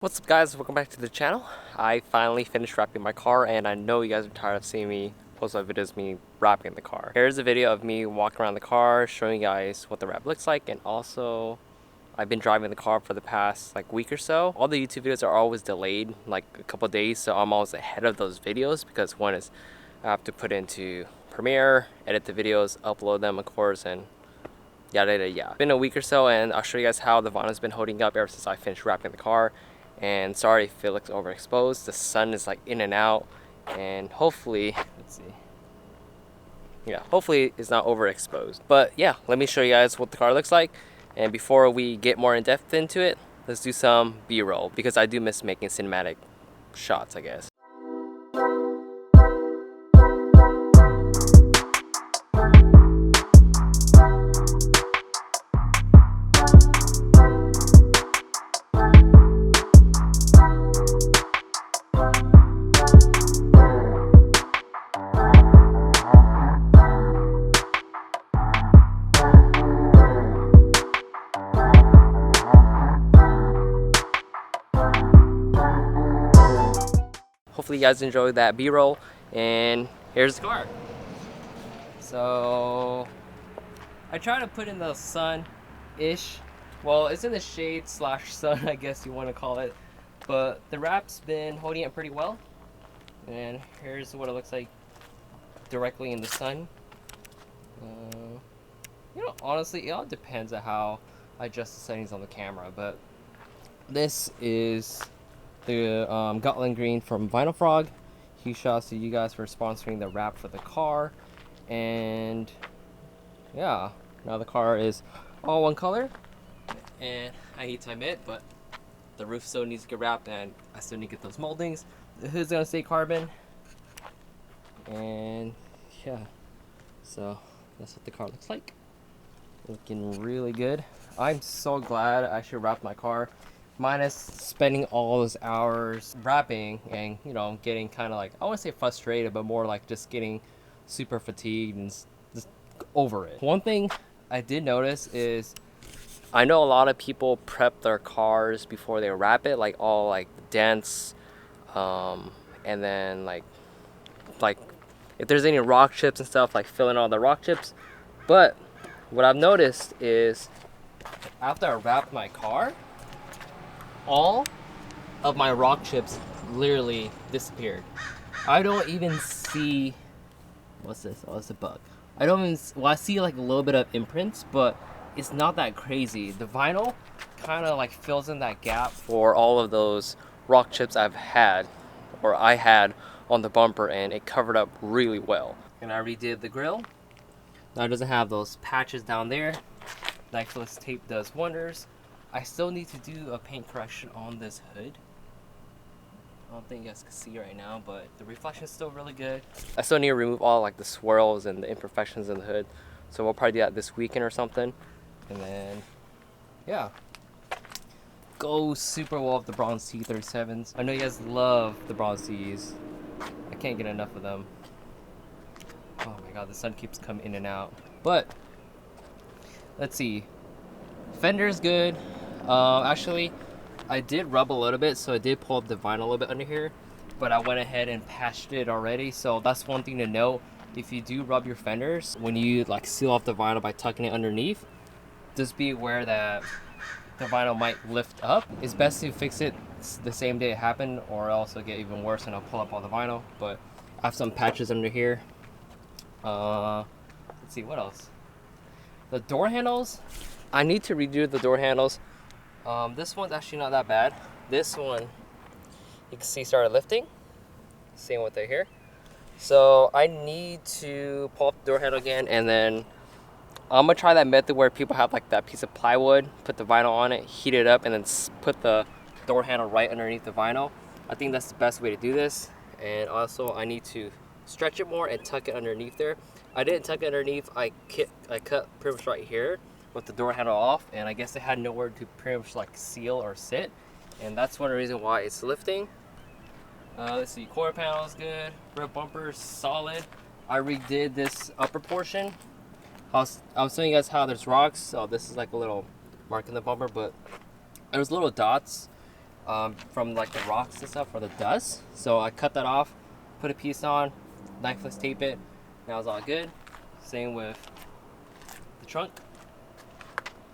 What's up guys, welcome back to the channel. I finally finished wrapping my car and I know you guys are tired of seeing me post my videos of me wrapping the car. Here's a video of me walking around the car, showing you guys what the wrap looks like, and also I've been driving the car for the past week or so. All the YouTube videos are always delayed like a couple days, so I'm always ahead of those videos because one is I have to put into Premiere, edit the videos, upload them of course, and yada yada yada. It's been a week or so and I'll show you guys how the vinyl's been holding up ever since I finished wrapping the car. And sorry if it looks overexposed. The sun is like in and out, and hopefully, let's see. Yeah, hopefully it's not overexposed. But yeah, let me show you guys what the car looks like. And before we get more in depth into it, let's do some B-roll because I do miss making cinematic shots, I guess. Hopefully you guys enjoyed that B-roll, and here's the car. So I try to put in the sun-ish. Well, it's in the shade slash sun, I guess you want to call it. But the wrap's been holding it pretty well. And here's what it looks like directly in the sun. Honestly, it all depends on how I adjust the settings on the camera. But this is the Gotland Green from Vinyl Frog. Huge shouts to you guys for sponsoring the wrap for the car. And yeah, now the car is all one color. And I hate to admit, but the roof still needs to get wrapped and I still need to get those moldings. The hood's gonna stay carbon. And yeah, so that's what the car looks like. Looking really good. I'm so glad I actually wrapped my car. Minus spending all those hours wrapping and getting kind of like, I wouldn't say frustrated, but more like just getting super fatigued and just over it. One thing I did notice is I know a lot of people prep their cars before they wrap it, like all like dents, and then like if there's any rock chips and stuff, like fill in all the rock chips. But what I've noticed is after I wrapped my car, all of my rock chips literally disappeared. I don't even see, what's this? Oh, it's a bug. I don't even, well, I see like a little bit of imprints, but it's not that crazy. The vinyl kind of like fills in that gap for all of those rock chips I had on the bumper, and it covered up really well. And I redid the grill. Now it doesn't have those patches down there. Nitrous tape does wonders. I still need to do a paint correction on this hood. I don't think you guys can see right now, but the reflection is still really good. I still need to remove all like the swirls and the imperfections in the hood. So we'll probably do that this weekend or something. And then, yeah. Goes super well with the Bronze T37s. I know you guys love the Bronze Ts. I can't get enough of them. Oh my god, the sun keeps coming in and out. But, let's see. Fender's good. Actually, I did rub a little bit, so I did pull up the vinyl a little bit under here, but I went ahead and patched it already. So that's one thing to note. If you do rub your fenders, when you like seal off the vinyl by tucking it underneath, just be aware that the vinyl might lift up. It's best to fix it the same day it happened, or else it'll get even worse and I'll pull up all the vinyl. But I have some patches under here. Let's see, what else? The door handles, I need to redo the door handles. This one's actually not that bad. This one, you can see started lifting. Seeing what they're here. So I need to pull up the door handle again, and then I'm gonna try that method where people have like that piece of plywood, put the vinyl on it, heat it up, and then put the door handle right underneath the vinyl. I think that's the best way to do this. And also I need to stretch it more and tuck it underneath there. I didn't tuck it underneath. I cut pretty much right here with the door handle off, and I guess it had nowhere to pretty much like seal or sit, and that's one reason why it's lifting. Let's see, quarter panel is good, rear bumper is solid. I redid this upper portion. I was showing you guys how there's rocks. So this is like a little mark in the bumper, but there's little dots from like the rocks and stuff or the dust. So I cut that off, put a piece on, knifeless tape it. Now it's all good. Same with the trunk,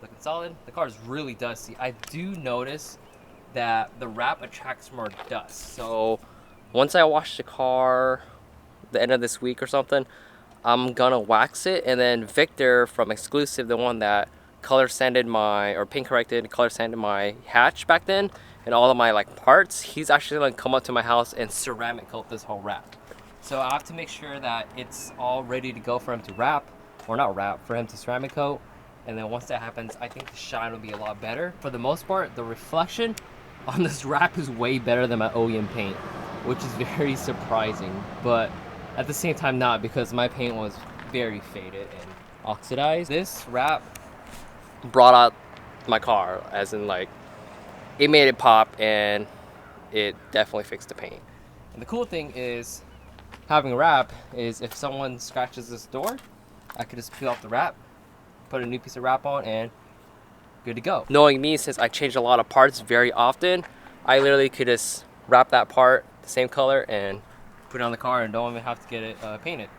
looking solid. The car is really dusty. I do notice that the wrap attracts more dust. So once I wash the car, the end of this week or something, I'm gonna wax it, and then Victor from Exclusive, the one that color sanded my, or paint corrected, color sanded my hatch back then, and all of my like parts, he's actually gonna come up to my house and ceramic coat this whole wrap. So I have to make sure that it's all ready to go for him to wrap, or not wrap, for him to ceramic coat. And then once that happens, I think the shine will be a lot better. For the most part, the reflection on this wrap is way better than my OEM paint, which is very surprising, but at the same time not, because my paint was very faded and oxidized. This wrap brought out my car, as in like, it made it pop, and it definitely fixed the paint. And the cool thing is, having a wrap is if someone scratches this door, I could just peel off the wrap, put a new piece of wrap on, and good to go. Knowing me, since I change a lot of parts very often, I literally could just wrap that part the same color and put it on the car and don't even have to get it painted.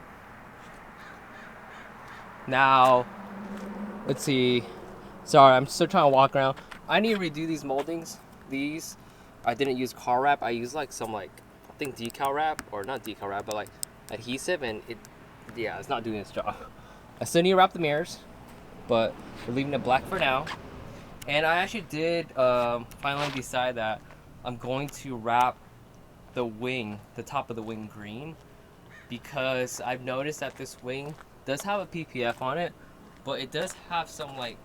Now, let's see. Sorry, I'm still trying to walk around. I need to redo these moldings. These, I didn't use car wrap. I used like some like, I think decal wrap, or not decal wrap, but like adhesive, and it's not doing its job. I still need to wrap the mirrors, but we're leaving it black for now. And I actually did finally decide that I'm going to wrap the wing, the top of the wing, green, because I've noticed that this wing does have a PPF on it, but it does have some like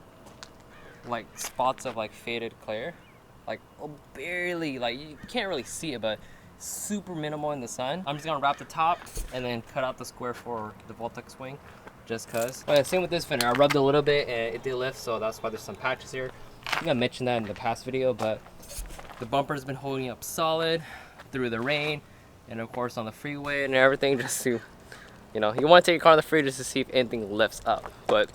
spots of like faded clear, like barely, like you can't really see it, but super minimal in the sun. I'm just gonna wrap the top and then cut out the square for the Voltex wing, just cause. Oh yeah, same with this fender. I rubbed a little bit and it did lift, so that's why there's some patches here. I think I mentioned that in the past video, but the bumper's been holding up solid through the rain, and of course on the freeway and everything, just to, you know, you want to take your car on the freeway just to see if anything lifts up. But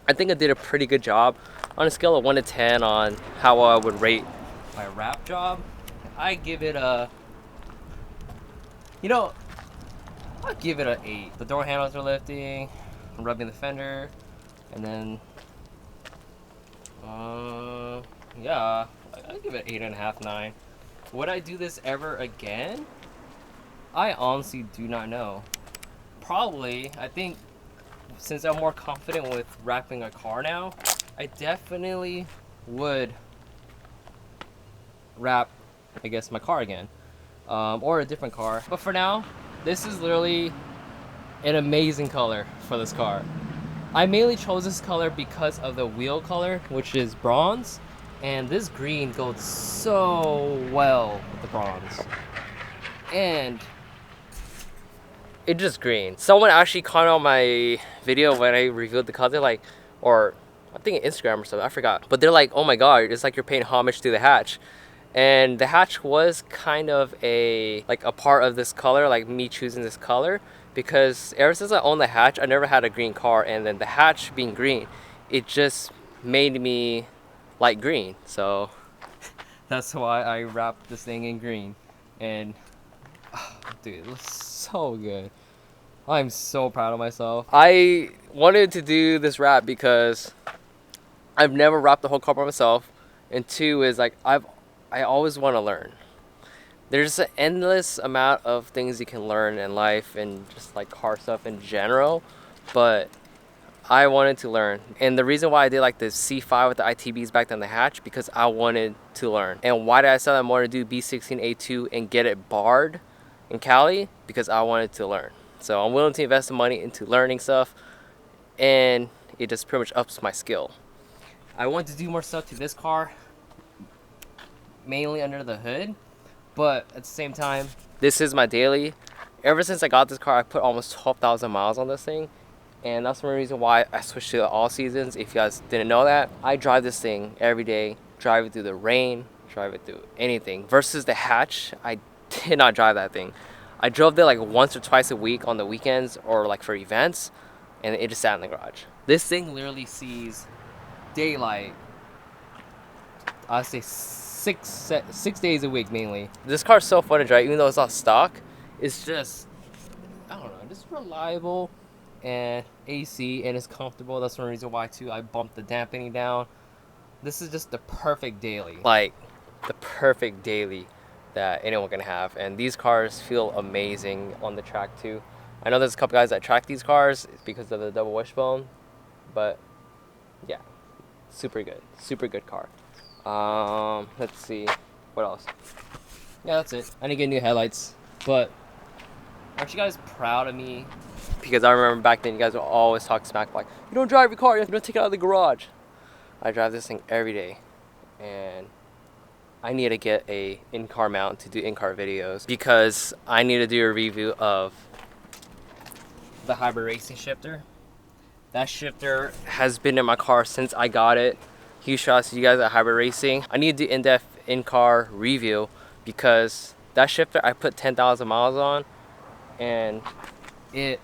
I think I did a pretty good job. On a scale of 1 to 10 on how I would rate my wrap job, I give it a, I'll give it an 8. The door handles are lifting, I'm rubbing the fender, and then yeah, I give it 8.5, 9. Would I do this ever again? I honestly do not know. Probably. I think since I'm more confident with wrapping a car now, I definitely would wrap, I guess, my car again, or a different car. But for now, this is literally an amazing color for this car. I mainly chose this color because of the wheel color, which is bronze, and this green goes so well with the bronze. And it's just green. Someone actually commented on my video when I reviewed the color, like, or I think Instagram or something, I forgot. But they're like, oh my god, it's like you're paying homage to the hatch. And the hatch was kind of a part of this color, like me choosing this color, because ever since I owned the hatch, I never had a green car, and then the hatch being green, it just made me like green. So that's why I wrapped this thing in green. And dude, it looks so good. I'm so proud of myself. I wanted to do this wrap because I've never wrapped the whole car by myself, and 2 is like I always want to learn. There's an endless amount of things you can learn in life and just like car stuff in general, but I wanted to learn. And the reason why I did like the C5 with the ITBs back then, the hatch, because I wanted to learn. And why did I say I wanted to do B16A2 and get it barred in Cali? Because I wanted to learn. So I'm willing to invest the money into learning stuff, and it just pretty much ups my skill. I want to do more stuff to this car, mainly under the hood, but at the same time, this is my daily. Ever since I got this car, I put almost 12,000 miles on this thing, and that's one reason why I switched to the all seasons. If you guys didn't know that, I drive this thing every day, drive it through the rain, drive it through anything. Versus the hatch, I did not drive that thing. I drove there like once or twice a week on the weekends or like for events, and it just sat in the garage. This thing literally sees daylight, I'd say six days a week mainly. This car's so fun to drive, even though it's not stock. It's just, I don't know, just reliable and AC, and it's comfortable. That's one reason why too I bumped the dampening down. This is just the perfect daily, like the perfect daily that anyone can have. And these cars feel amazing on the track too. I know there's a couple guys that track these cars because of the double wishbone, but yeah, super good car. Let's see, what else? Yeah, that's it. I need to get new headlights, but aren't you guys proud of me? Because I remember back then you guys would always talk smack like, you don't drive your car, you don't take it out of the garage. I drive this thing every day, and I need to get a in-car mount to do in-car videos because I need to do a review of the hybrid racing shifter. That shifter has been in my car since I got it. Huge shout out to you guys at Hybrid Racing. I need to do in-depth in-car review because that shifter I put 10,000 miles on and it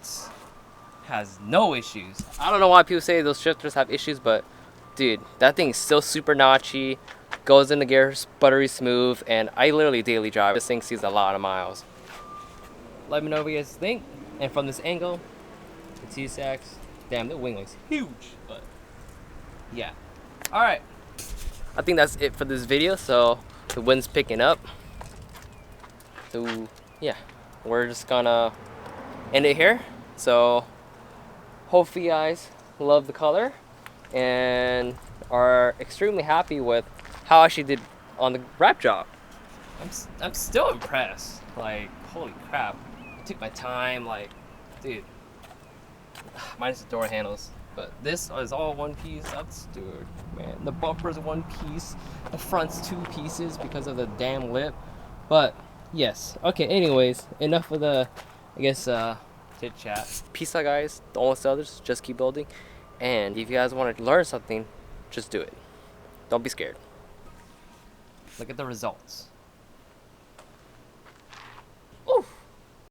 has no issues. I don't know why people say those shifters have issues, but dude, that thing is still super notchy, goes into gear buttery smooth, and I literally daily drive. This thing sees a lot of miles. Let me know what you guys think. And from this angle, the T-Sacks, damn, the wing looks huge, but yeah. All right, I think that's it for this video. So the wind's picking up, so yeah, we're just gonna end it here. So hopefully you guys love the color and are extremely happy with how I actually did on the wrap job. I'm still impressed. Like, holy crap, I took my time. Like, dude, minus the door handles. But this is all one piece. That's, dude, man. The bumper's one piece. The front's two pieces because of the damn lip. But, yes. Okay, anyways, enough of the, I guess, chit chat. Peace out, guys. Don't listen to others. Just keep building. And if you guys want to learn something, just do it. Don't be scared. Look at the results.